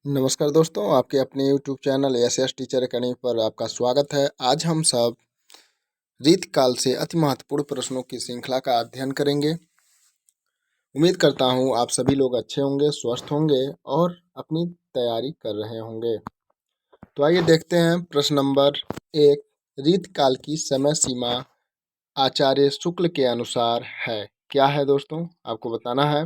नमस्कार दोस्तों, आपके अपने YouTube channel S teacher academy पर आपका स्वागत है। आज हम सब रीतकाल से अति महत्वपूर्ण प्रश्नों की श्रृंखला का अध्ययन करेंगे। उम्मीद करता हूँ आप सभी लोग अच्छे होंगे, स्वस्थ होंगे और अपनी तैयारी कर रहे होंगे। तो आइए देखते हैं प्रश्न नंबर 1। रीतकाल की समय सीमा आचार्य शुक्ल के अनुसार है। क्या है दोस्तों, आपको बताना है।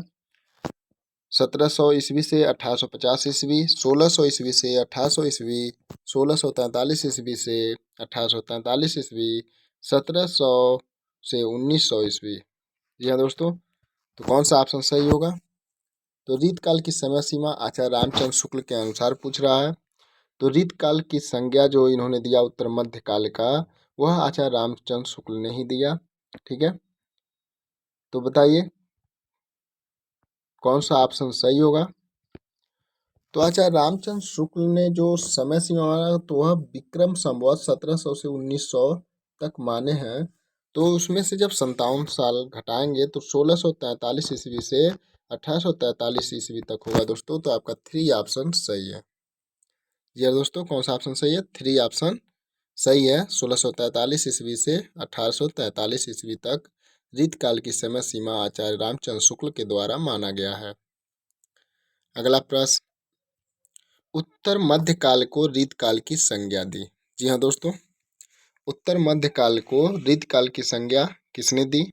1700 ईस्वी से 1850 ईस्वी, 1600 ईस्वी से 1800 ईस्वी, 1643 ईस्वी से 1843 ईस्वी, 1700 से 1900 ईस्वी। जी हाँ दोस्तों, तो कौन सा ऑप्शन सही होगा? तो रीतकाल की समय सीमा आचार्य रामचंद्र शुक्ल के अनुसार पूछ रहा है। तो रीतकाल की संज्ञा जो इन्होंने दिया उत्तर मध्य काल का, वह आचार्य रामचंद्र शुक्ल ने ही दिया। ठीक है, तो बताइए कौन सा ऑप्शन सही होगा? तो आचार्य रामचंद्र शुक्ल ने जो समय सीमा माना तो वह विक्रम संवत 1700 से 1900 तक माने हैं। तो उसमें से जब 57 साल घटाएंगे तो 1643 ईस्वी से 1843 ईस्वी तक होगा दोस्तों। तो आपका 3 ऑप्शन सही है। जी दोस्तों, कौन सा ऑप्शन सही है? 3 ऑप्शन सही है। 1643 ईस्वी से 1843 ईस्वी तक रीतकाल की समय सीमा आचार्य रामचंद्र शुक्ल के द्वारा माना गया है। अगला प्रश्न, उत्तर मध्यकाल को रीतकाल की संज्ञा दी। जी हाँ दोस्तों, उत्तर मध्यकाल को रीतकाल की संज्ञा किसने दी?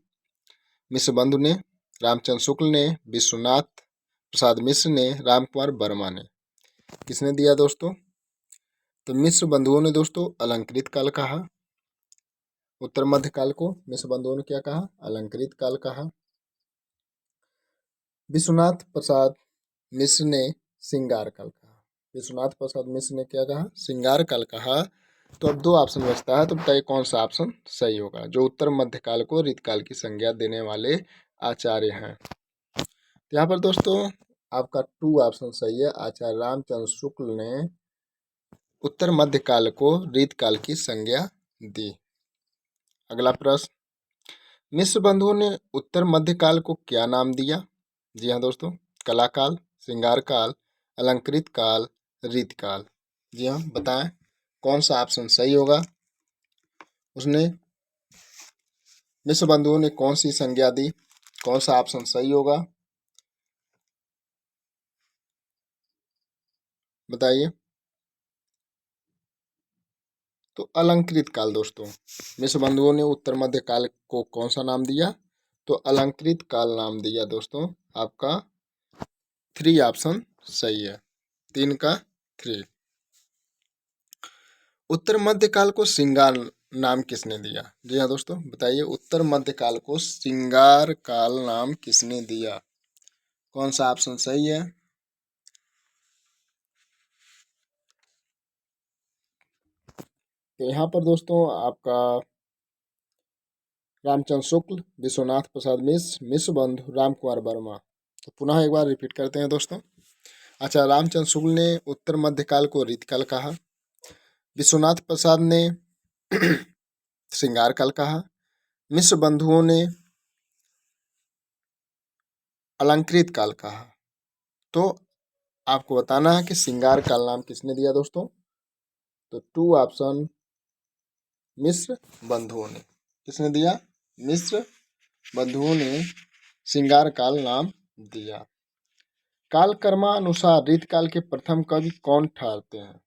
मिश्रबंधु ने, रामचंद्र शुक्ल ने, विश्वनाथ प्रसाद मिश्र ने, रामकुमार वर्मा ने। किसने दिया दोस्तों? तो मिश्र बंधुओं ने दोस्तों अलंकृत काल कहा। उत्तर मध्यकाल को मिश्र बंधुओं ने क्या कहा? अलंकृत काल कहा। विश्वनाथ प्रसाद मिश्र ने श्रृंगार काल कहा। विश्वनाथ प्रसाद मिश्र ने क्या कहा? श्रृंगार काल कहा। तो अब 2 ऑप्शन बचता है, तो बताइए कौन सा ऑप्शन सही होगा जो उत्तर मध्यकाल को रीतकाल की संज्ञा देने वाले आचार्य हैं। तो यहाँ पर दोस्तों आपका 2 ऑप्शन सही है। आचार्य रामचंद्र शुक्ल ने उत्तर मध्यकाल को रीतकाल की संज्ञा दी। अगला प्रश्न, मिश्र बंधुओं ने उत्तर मध्यकाल को क्या नाम दिया? जी हाँ दोस्तों, कलाकाल, श्रृंगार काल, अलंकृत काल, रीतकाल। जी हाँ, बताएं कौन सा ऑप्शन सही होगा? उसने मिश्र बंधुओं ने कौन सी संज्ञा दी? कौन सा ऑप्शन सही होगा? बताइए। तो अलंकृत काल दोस्तों, मिश्र बंधुओं ने उत्तर मध्य काल को कौन सा नाम दिया? तो अलंकृत काल नाम दिया दोस्तों। आपका 3 ऑप्शन सही है। 3 का 3। उत्तर मध्य काल को श्रृंगार नाम किसने दिया? जी हाँ दोस्तों, बताइए उत्तर मध्य काल को श्रृंगार काल नाम किसने दिया? कौन सा ऑप्शन सही है? तो यहाँ पर दोस्तों आपका रामचंद्र शुक्ल, विश्वनाथ प्रसाद मिश्र, मिश्रबंधु, रामकुमार वर्मा। तो पुनः एक बार रिपीट करते हैं दोस्तों। अच्छा, रामचंद्र शुक्ल ने उत्तर मध्यकाल को रीतकाल कहा। विश्वनाथ प्रसाद ने श्रृंगार काल कहा। मिश्र बंधुओं ने अलंकृत काल कहा। तो आपको बताना है कि श्रृंगार काल नाम किसने दिया दोस्तों? तो 2 ऑप्शन मिश्र बंधुओं ने। किसने दिया? मिश्र बंधुओं ने श्रृंगार काल नाम दिया। काल कर्मानुसार रीतकाल के प्रथम कवि कौन ठहरते हैं?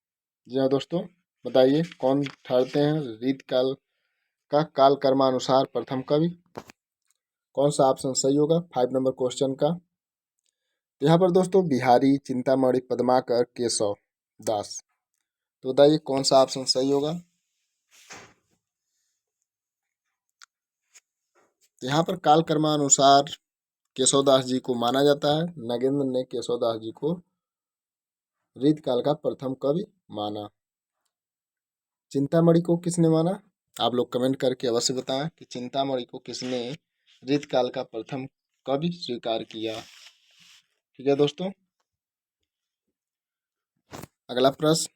जी हाँ दोस्तों, बताइए कौन ठहरते हैं रीतकाल का काल कर्मानुसार प्रथम कवि? कौन सा ऑप्शन सही होगा 5 नंबर क्वेश्चन का? तो यहाँ पर दोस्तों बिहारी, चिंतामणि, पद्माकर, केशव दास। तो बताइए कौन सा ऑप्शन सही होगा? तो यहाँ पर काल कर्मानुसार केशवदास जी को माना जाता है। नगेंद्र ने केशवदास जी को रीतकाल का प्रथम कवि माना। चिंतामणि को किसने माना? आप लोग कमेंट करके अवश्य बताएं कि चिंतामणि को किसने रीतकाल का प्रथम कवि स्वीकार किया। ठीक है दोस्तों, अगला प्रश्न,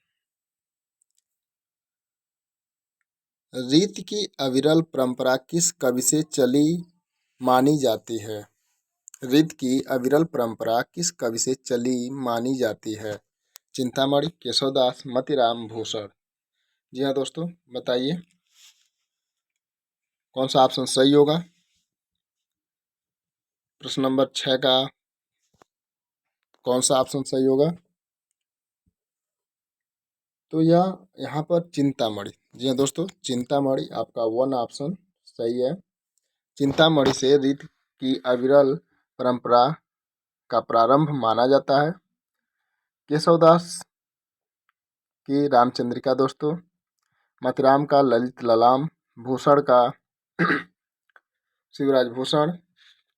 रीत की अविरल परंपरा किस कवि से चली मानी जाती है? रीत की अविरल परंपरा किस कवि से चली मानी जाती है? चिंतामणि, केशवदास, मतीराम, भूषण। जी हाँ दोस्तों, बताइए कौन सा ऑप्शन सही होगा। प्रश्न नंबर 6 का कौन सा ऑप्शन सही होगा। तो यह यहाँ पर चिंतामणि। जी हाँ दोस्तों, चिंतामणि आपका वन ऑप्शन सही है। चिंतामणि से रीत की अविरल परंपरा का प्रारंभ माना जाता है। केशवदास की रामचंद्रिका दोस्तों, मतिराम का ललित ललाम, भूषण का शिवराज भूषण।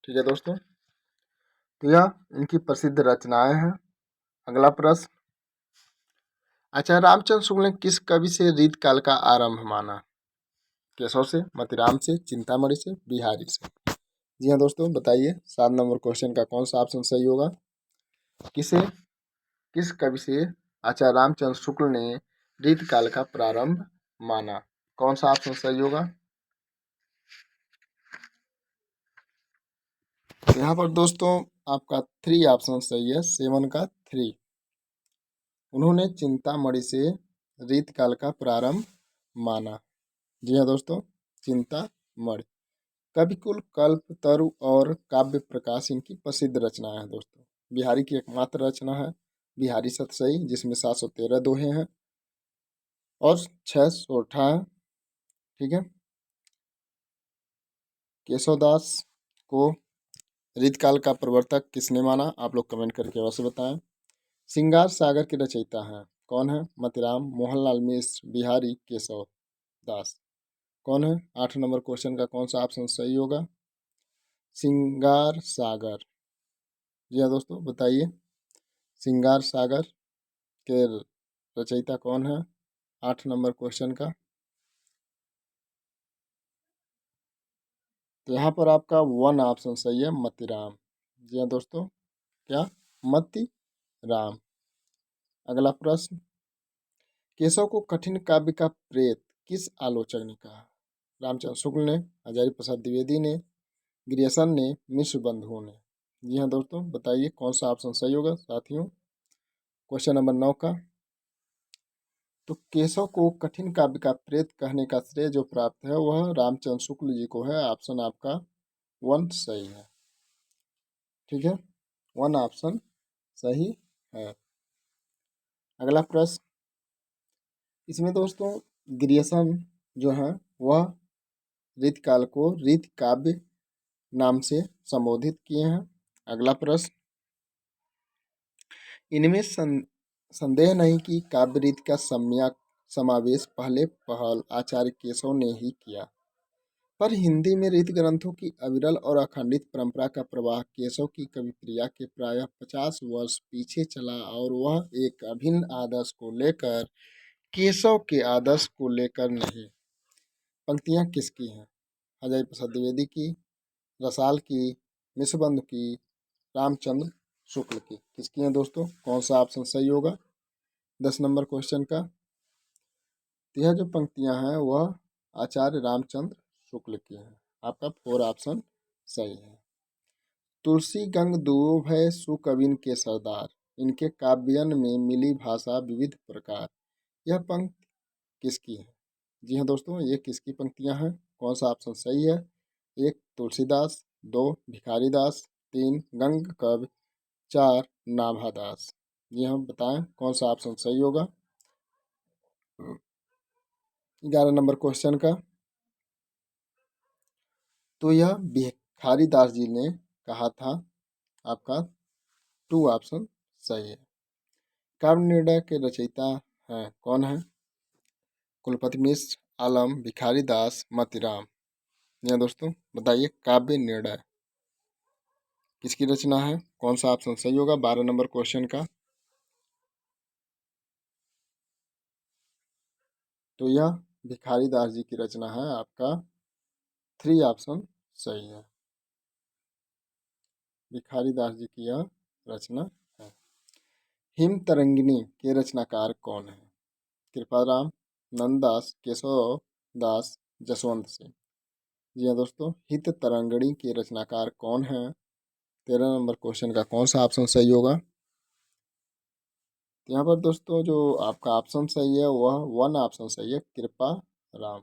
ठीक है दोस्तों, तो यह इनकी प्रसिद्ध रचनाएं हैं। अगला प्रश्न, आचार्य रामचंद्र शुक्ल ने किस कवि से रीत काल का आरंभ माना। केशव से, मतिराम से, चिंतामणि से, बिहारी से। जी हाँ दोस्तों, बताइए 7 नंबर क्वेश्चन का कौन सा ऑप्शन सही होगा। किसे किस कवि से आचार्य रामचंद्र शुक्ल ने रीत काल का प्रारंभ माना। कौन सा ऑप्शन सही होगा। यहाँ पर दोस्तों आपका 3 ऑप्शन सही है, 7 का 3। उन्होंने चिंतामणि से रीत काल का प्रारंभ माना। जी हाँ दोस्तों, चिंतामणि। कविकुल, कल्पतरु और काव्य प्रकाश इनकी प्रसिद्ध रचना है दोस्तों। बिहारी की एकमात्र रचना है बिहारी सतसई, जिसमें 713 दोहे हैं और 6 सोरठा है। ठीक है, केशवदास को रीतकाल का प्रवर्तक किसने माना, आप लोग कमेंट करके अवश्य बताएं। श्रृंगार सागर के रचयिता हैं कौन है। मतिराम, मोहनलाल मिश्र, बिहारी, केशव दास। कौन है। 8 नंबर क्वेश्चन का कौन सा ऑप्शन सही होगा। श्रृंगार सागर। जी हाँ दोस्तों, बताइए श्रृंगार सागर के रचयिता कौन है। 8 नंबर क्वेश्चन का। तो यहाँ पर आपका 1 ऑप्शन सही है, मतिराम। जी हाँ दोस्तों, क्या मति राम। अगला प्रश्न, केशव को कठिन काव्य का प्रेत किस आलोचक ने कहा। रामचंद्र शुक्ल ने, हजारी प्रसाद द्विवेदी ने, ग्रियर्सन ने, मिश्र बंधुओं ने। जी हाँ दोस्तों, बताइए कौन सा ऑप्शन सही होगा साथियों। क्वेश्चन नंबर 9 का, तो केशव को कठिन काव्य का प्रेत कहने का श्रेय जो प्राप्त है वह रामचंद्र शुक्ल जी को है। ऑप्शन आपका 1 सही है। ठीक है, 1 ऑप्शन सही है। अगला प्रश्न, इसमें दोस्तों ग्रियर्सन जो है वह रीतकाल को रीत काव्य नाम से संबोधित किए हैं। अगला प्रश्न, इनमें संदेह नहीं कि काव्य रीत का सम्यक समावेश पहले पहल आचार्य केशव ने ही किया, पर हिंदी में रीत ग्रंथों की अविरल और अखंडित परंपरा का प्रवाह केशव की कविप्रिया के प्रायः 50 वर्ष पीछे चला और वह एक अभिन्न आदर्श को लेकर, केशव के आदर्श को लेकर नहीं। पंक्तियां किसकी हैं। हजारी प्रसाद द्विवेदी की, रसाल की, मिश्रबंधु की, रामचंद्र शुक्ल की। किसकी हैं दोस्तों, कौन सा ऑप्शन सही होगा 10 नंबर क्वेश्चन का। तो यह जो पंक्तियां हैं वह आचार्य रामचंद्र शुक्ल की हैं। आपका 4 ऑप्शन सही है। तुलसी गंग दुओ भय सुकविन के सरदार, इनके काव्यन में मिली भाषा विविध प्रकार। यह पंक्ति किसकी है। जी हाँ दोस्तों, ये किसकी पंक्तियां हैं, कौन सा ऑप्शन सही है। 1 तुलसीदास, 2 भिखारीदास, 3 गंग कवि, 4 नाभादास। जी हाँ, बताएं कौन सा ऑप्शन सही होगा 11 नंबर क्वेश्चन का। तो यह भिखारी दास जी ने कहा था। आपका 2 ऑप्शन सही है। काव्य निर्णय के रचयिता हैं कौन है। कुलपति मिश्र, आलम, भिखारी दास, मतिराम। जी हाँ दोस्तों, बताइए काव्य निर्णय किसकी रचना है, कौन सा ऑप्शन सही होगा 12 नंबर क्वेश्चन का। तो यह भिखारी दास जी की रचना है। आपका 3 ऑप्शन सही है। भिखारी दास जी की यह रचना है। हिम तरंगिणी के रचनाकार कौन है। कृपाराम, नंददास, केशव दास, जसवंत सिंह। जी हाँ दोस्तों, हित तरंगिणी के रचनाकार कौन है। 13 नंबर क्वेश्चन का कौन सा ऑप्शन सही होगा। यहाँ पर दोस्तों जो आपका ऑप्शन सही है वह वन ऑप्शन सही है, कृपा राम।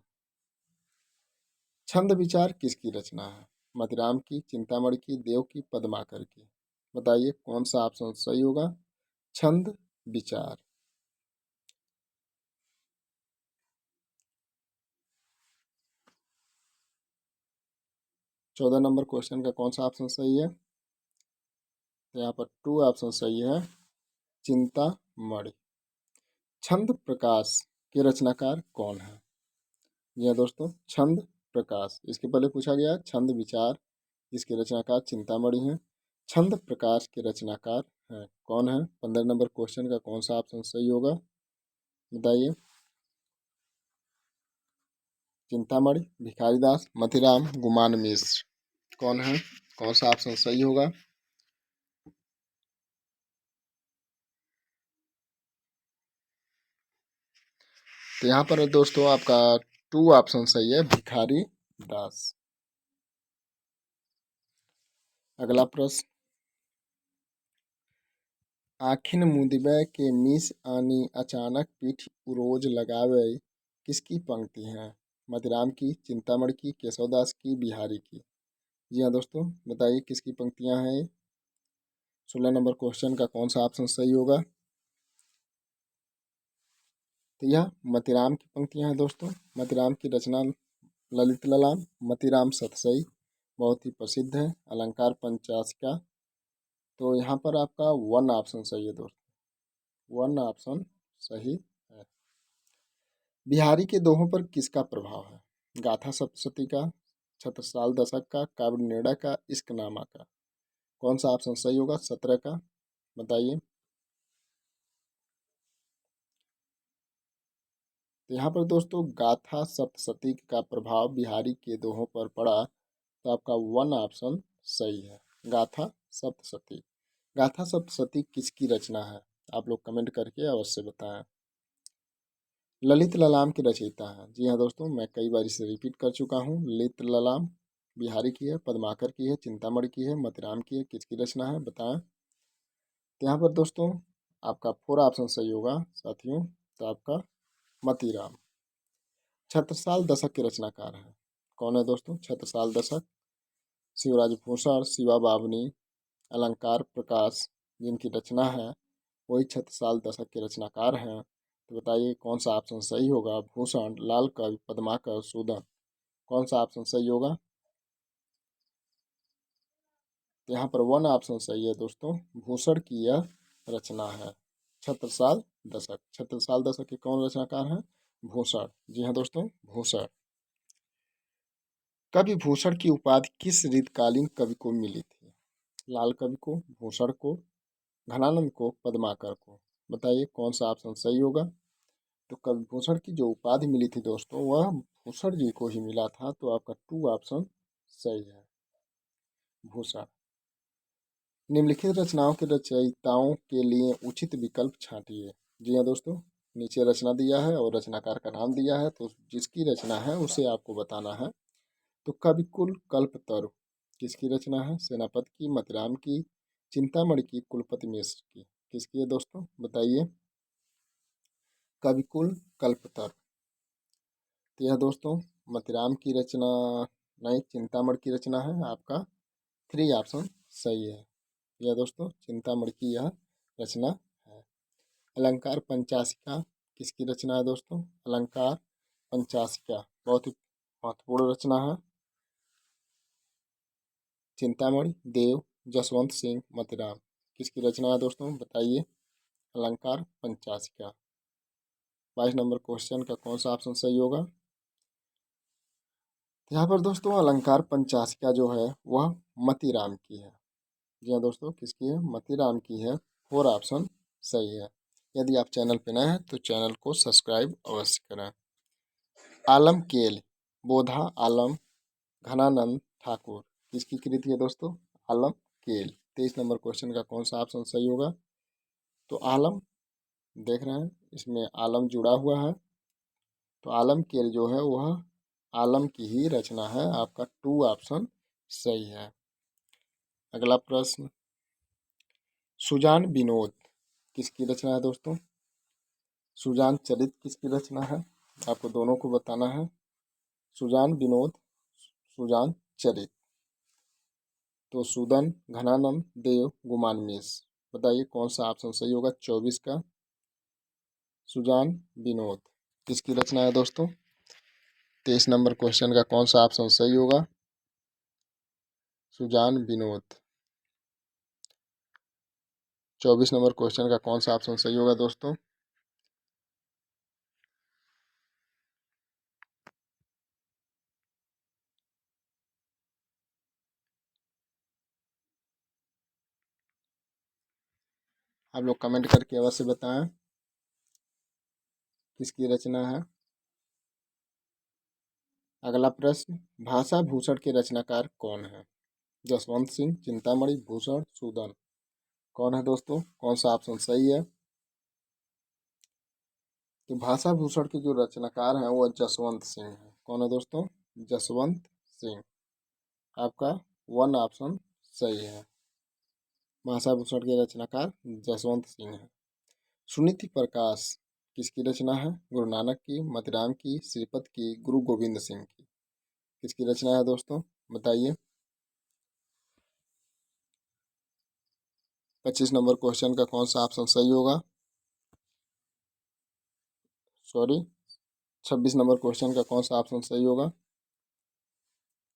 छंद विचार किसकी रचना है? मतिराम की, चिंतामणि की, देव की, पद्माकर की। बताइए कौन सा ऑप्शन सही होगा? छंद विचार। 14 नंबर क्वेश्चन का कौन सा ऑप्शन सही है? तो यहाँ पर टू ऑप्शन सही है, चिंतामणि। छंद प्रकाश के रचनाकार कौन है? जी हाँ दोस्तों, छंद प्रकाश। इसके पहले पूछा गया छंद विचार, जिसके रचनाकार चिंतामणि हैं। छंद प्रकाश के रचनाकार हैं कौन है? 15 नंबर क्वेश्चन का कौन सा ऑप्शन सही होगा? बताइए। चिंतामणि, भिखारीदास, मतीराम, गुमान मिश्र। कौन है? कौन सा ऑप्शन सही होगा? तो यहाँ पर दोस्तों आपका टू ऑप्शन सही है, भिखारी दास। अगला प्रश्न, आखिन मुदिबे के मीस आनी अचानक पीठ उरोज लगावे किसकी पंक्ति है? मतिराम की, चिंतामणि की, केशवदास की, बिहारी की। जी हाँ दोस्तों, बताइए किसकी पंक्तियां हैं? 16 नंबर क्वेश्चन का कौन सा ऑप्शन सही होगा? तो यह मतिराम की पंक्तियां हैं दोस्तों। मतिराम की रचना ललित ललाम, मतिराम सतसई बहुत ही प्रसिद्ध है, अलंकार पंचाशिका। तो यहाँ पर आपका वन ऑप्शन सही है दोस्तों, वन ऑप्शन सही है। बिहारी के दोहों पर किसका प्रभाव है? गाथा सप्तशती का, छत्रसाल दशक का, काव्य निर्णय का, इश्कनामा का। कौन सा ऑप्शन सही होगा? 17 का। बताइए। तो यहाँ पर दोस्तों गाथा सप्तशती का प्रभाव बिहारी के दोहों पर पड़ा, तो आपका वन ऑप्शन सही है, गाथा सप्तशती। गाथा सप्तशती किसकी रचना है? आप लोग कमेंट करके अवश्य बताएं। ललित ललाम के रचयिता हैं। जी हाँ दोस्तों, मैं कई बार इसे रिपीट कर चुका हूँ। ललित ललाम बिहारी की है, पद्माकर की है, चिंतामणि की है, मतिराम की है, किसकी रचना है बताएं। तो यहाँ पर दोस्तों आपका फोर ऑप्शन सही होगा साथियों, तो आपका मतिराम। छत्रसाल दशक के रचनाकार हैं कौन है दोस्तों? छत्रसाल दशक, शिवराज भूषण, शिवा बावनी, अलंकार प्रकाश, जिनकी रचना है वही छत्रसाल दशक के रचनाकार हैं। तो बताइए कौन सा ऑप्शन सही होगा? भूषण, लाल कवि, पद्माकर, सूदन। कौन सा ऑप्शन सही होगा? तो यहाँ पर वन ऑप्शन सही है दोस्तों, भूषण की यह रचना है। छत्रसाल दशक, छत्रसाल दशक के कौन रचनाकार हैं? भूषण। जी हाँ दोस्तों, भूषण। कवि भूषण की उपाधि किस रीतकालीन कवि को मिली थी? लाल कवि को, भूषण को, घनानंद को, पद्माकर को। बताइए कौन सा ऑप्शन सही होगा? तो कवि भूषण की जो उपाधि मिली थी दोस्तों वह भूषण जी को ही मिला था, तो आपका टू ऑप्शन सही है, भूषण। निम्नलिखित रचनाओं के रचयिताओं के लिए उचित विकल्प छांटिए। जी हाँ दोस्तों, नीचे रचना दिया है और रचनाकार का नाम दिया है, तो जिसकी रचना है उसे आपको बताना है। तो कविकुल कल्पतरु किसकी रचना है? सेनापति की, मतिराम की, चिंतामणि की, कुलपति मिश्र की। किसकी है दोस्तों बताइए। कविकुल कल्पतरु, तो यह दोस्तों मतिराम की रचना नहीं, चिंतामणि की रचना है। आपका थ्री ऑप्शन सही है। यह दोस्तों चिंतामणि की यह रचना है। अलंकार पंचाशिका किसकी रचना है दोस्तों? अलंकार पंचाशिका बहुत ही महत्वपूर्ण रचना है। चिंतामणि, देव, जसवंत सिंह, मतिराम। किसकी रचना है दोस्तों बताइए। अलंकार पंचाशिका। 22 नंबर क्वेश्चन का कौन सा ऑप्शन सही होगा? यहाँ पर दोस्तों अलंकार पंचाशिका जो है वह मतीराम की है। जी हाँ दोस्तों, किसकी है? मतीराम की है। फोर ऑप्शन सही है। यदि आप चैनल पर नए हैं तो चैनल को सब्सक्राइब अवश्य करें। आलम केल, बोधा आलम, घनानंद ठाकुर। किसकी कृति है दोस्तों? आलम केल। 23 नंबर क्वेश्चन का कौन सा ऑप्शन सही होगा? तो आलम, देख रहे हैं इसमें आलम जुड़ा हुआ है, तो आलम केल जो है वह आलम की ही रचना है। आपका टू ऑप्शन सही है। अगला प्रश्न, सुजान विनोद किसकी रचना है दोस्तों? सुजान चरित किसकी रचना है? आपको दोनों को बताना है। सुजान विनोद, सुजान चरित। तो सुदन, घनानंद, देव, गुमान मिस। बताइए कौन सा ऑप्शन सही होगा 24 का? सुजान विनोद किसकी रचना है दोस्तों? 23 नंबर क्वेश्चन का कौन सा ऑप्शन सही होगा? सुजान विनोद। 24 नंबर क्वेश्चन का कौन सा ऑप्शन सही होगा दोस्तों? आप लोग कमेंट करके अवश्य बताएं किसकी रचना है। अगला प्रश्न, भाषा भूषण के रचनाकार कौन है? जसवंत सिंह, चिंतामणि, भूषण, सूदन। कौन है दोस्तों? कौन सा ऑप्शन सही है? तो भाषा भूषण के जो रचनाकार हैं वो जसवंत सिंह है। कौन है दोस्तों? जसवंत सिंह। आपका वन ऑप्शन सही है। भाषा भूषण के रचनाकार जसवंत सिंह है। सुनीति प्रकाश किसकी रचना है? गुरु नानक की, मतिराम की, श्रीपत की, गुरु गोविंद सिंह की। किसकी रचना है दोस्तों? बताइए। 25 नंबर क्वेश्चन का कौन सा ऑप्शन सही होगा? सॉरी, 26 नंबर क्वेश्चन का कौन सा ऑप्शन सही होगा?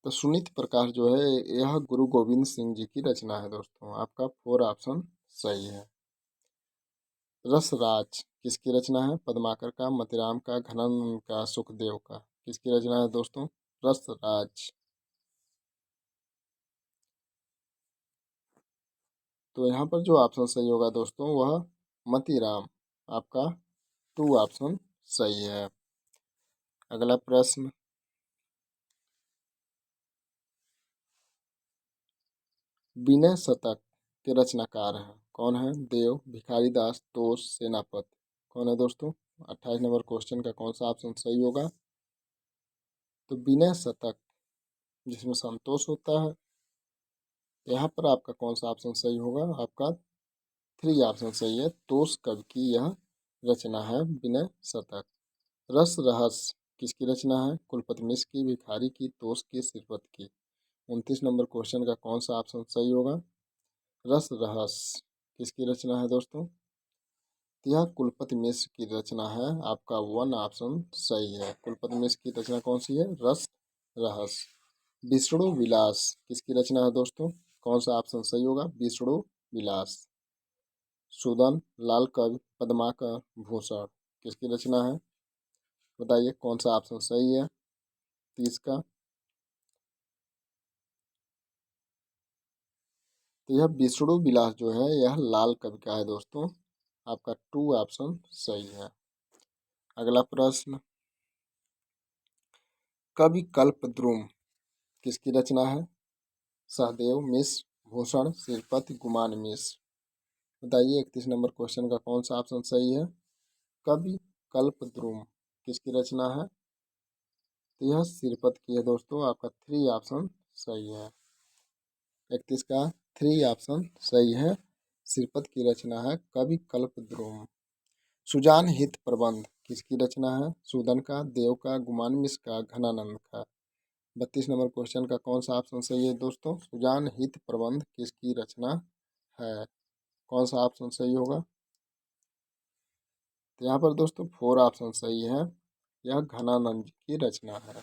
तो सुनीति प्रकाश जो है यह गुरु गोविंद सिंह जी की रचना है दोस्तों। आपका 4 ऑप्शन सही है। रसराज किसकी रचना है? पद्माकर का, मतिराम का, घनानंद का, सुखदेव का। किसकी रचना है दोस्तों? रसराज। तो यहाँ पर जो ऑप्शन सही होगा दोस्तों वह मतिराम। आपका 2 ऑप्शन सही है। अगला प्रश्न, विनय शतक के रचनाकार हैं कौन है? देव, भिखारी दास, तोष, सेनापत। कौन है दोस्तों? 28 नंबर क्वेश्चन का कौन सा ऑप्शन सही होगा? तो विनय शतक जिसमें संतोष होता है, यहाँ पर आपका कौन सा ऑप्शन सही होगा? आपका 3 ऑप्शन सही है। तोष कवि की यह रचना है विनय शतक। रस रहस्य किसकी रचना है? कुलपति मिश्र की, भिखारी की, तोष की, श्रीपत की। 29 नंबर क्वेश्चन का कौन सा ऑप्शन सही होगा? रस रहस्य किसकी रचना है दोस्तों? यह कुलपति मिश्र की रचना है। आपका 1 ऑप्शन सही है। कुलपति मिश्र की रचना कौन सी है? रस रहस्य। विष्णु विलास किसकी रचना है दोस्तों? कौन सा ऑप्शन सही होगा? विष्णु विलास। सुदन, लाल कवि, पद्माकर, भूषण। किसकी रचना है? बताइए कौन सा ऑप्शन सही है 30 का? तो यह विष्णु विलास जो है यह लाल कवि का है दोस्तों। आपका 2 ऑप्शन सही है। अगला प्रश्न, कवि कल्पद्रुम किसकी रचना है? सहदेव मिश्र, भूषण, श्रीपति, गुमान मिश्र। बताइए 31 नंबर क्वेश्चन का कौन सा ऑप्शन सही है? कवि कल्पद्रुम किसकी रचना है? तो यह श्रीपत की है दोस्तों। आपका 3 ऑप्शन सही है। 31 का 3 ऑप्शन सही है। श्रीपत की रचना है कवि कल्पद्रुम। सुजान हित प्रबंध किसकी रचना है? सूदन का, देव का, गुमान मिश्र का, घनानंद का। 32 नंबर क्वेश्चन का कौन सा ऑप्शन सही है दोस्तों? सुजान हित प्रबंध किसकी रचना है? कौन सा ऑप्शन सही होगा? तो यहाँ पर दोस्तों 4 ऑप्शन सही है। यह घनानंद जी की रचना है।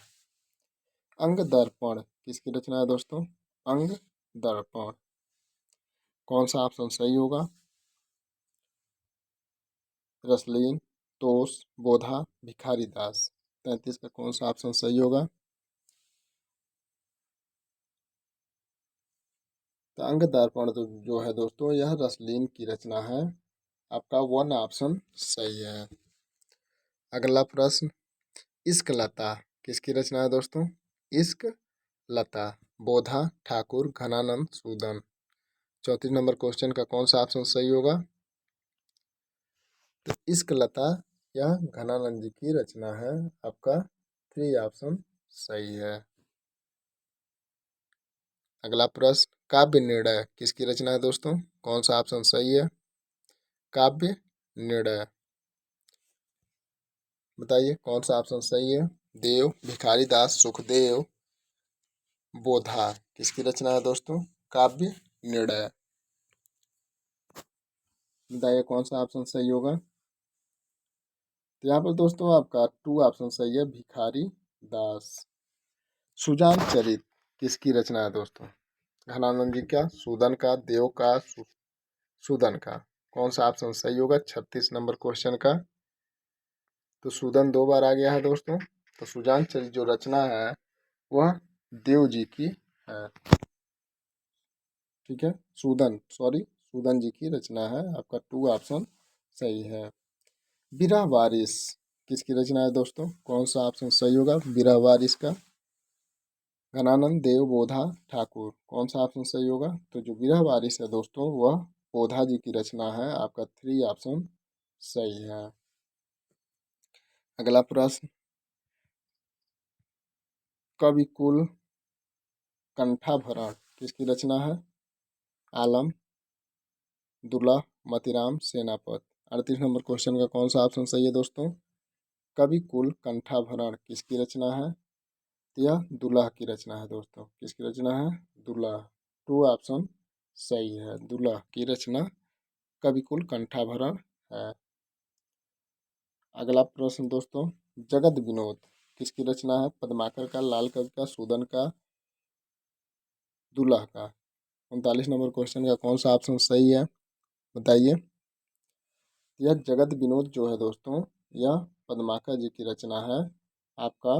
अंग दर्पण किसकी रचना है दोस्तों? अंग दर्पण। कौन सा ऑप्शन सही होगा? रसलीन, तोष, बोधा, भिखारी दास। 33 का कौन सा ऑप्शन सही होगा? तो अंग दर्पण जो है दोस्तों यह रसलीन की रचना है। आपका 1 ऑप्शन सही है। अगला प्रश्न, इश्क लता किसकी रचना है दोस्तों? इश्क लता, बोधा, ठाकुर, घनानंद, सूदन। 34 नंबर क्वेश्चन का कौन सा ऑप्शन सही होगा? तो इश्क लता यह घनानंद जी की रचना है। आपका 3 ऑप्शन सही है। अगला प्रश्न, काव्य निर्णय किसकी रचना है दोस्तों? कौन सा ऑप्शन सही है? काव्य निर्णय। बताइए कौन सा ऑप्शन सही है। देव, भिखारी दास, सुखदेव, बोधा किसकी रचना है दोस्तों। काव्य निर्णय। बताइए कौन सा ऑप्शन सही होगा। तो यहाँ पर दोस्तों आपका 2 ऑप्शन सही है, भिखारी दास। सुजान चरित किसकी रचना है दोस्तों। घनानंद जी का, सूदन का, देव का, सूदन का। कौन सा ऑप्शन सही होगा 36 नंबर क्वेश्चन का। तो सूदन 2 बार आ गया है दोस्तों। तो सुजान चरित जो रचना है वह देव जी की है। ठीक है, सूदन जी की रचना है। आपका 2 ऑप्शन सही है। बिरह वारिस किसकी रचना है दोस्तों। कौन सा ऑप्शन सही होगा बिरह वारिस का। घनानंद, देव, बोधा, ठाकुर। कौन सा ऑप्शन सही होगा। तो जो बिरह वारिस है दोस्तों वह बोधा जी की रचना है। आपका 3 ऑप्शन सही है। अगला प्रश्न, कवि कुल कंठाभरण किसकी रचना है। आलम, दुर्लभ, मतीराम, सेनापत। 38 नंबर क्वेश्चन का कौन सा ऑप्शन सही है दोस्तों। कवि कुल कंठाभरण किसकी रचना है। यह दुल्लाह की रचना है दोस्तों। किसकी रचना है। दुल्लाह। 2 ऑप्शन सही है, दुल्लाह की रचना कवि कुल कंठाभरण है। अगला प्रश्न दोस्तों, जगत विनोद किसकी रचना है। पद्माकर का, लाल कवि का, सूदन का, दुल्लाह का। 39 नंबर क्वेश्चन का कौन सा ऑप्शन सही है बताइए। यह जगत विनोद जो है दोस्तों यह पद्माकर जी की रचना है। आपका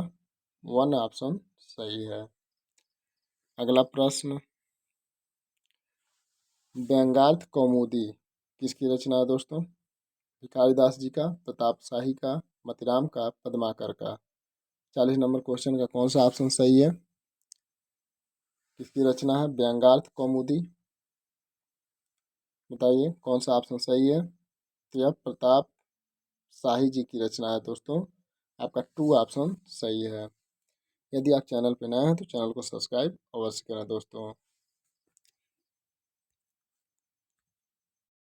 1 ऑप्शन सही है। अगला प्रश्न, व्यंग्यार्थ कौमुदी किसकी रचना है दोस्तों। भिखारीदास जी का, प्रताप शाही का, मतीराम का, पद्माकर का। 40 नंबर क्वेश्चन का कौन सा ऑप्शन सही है। किसकी रचना है व्यंग्यार्थ कौमुदी। बताइए कौन सा ऑप्शन सही है। तो यह प्रताप शाही जी की रचना है दोस्तों। आपका 2 ऑप्शन सही है। यदि आप चैनल पर नए हैं तो चैनल को सब्सक्राइब अवश्य करें दोस्तों।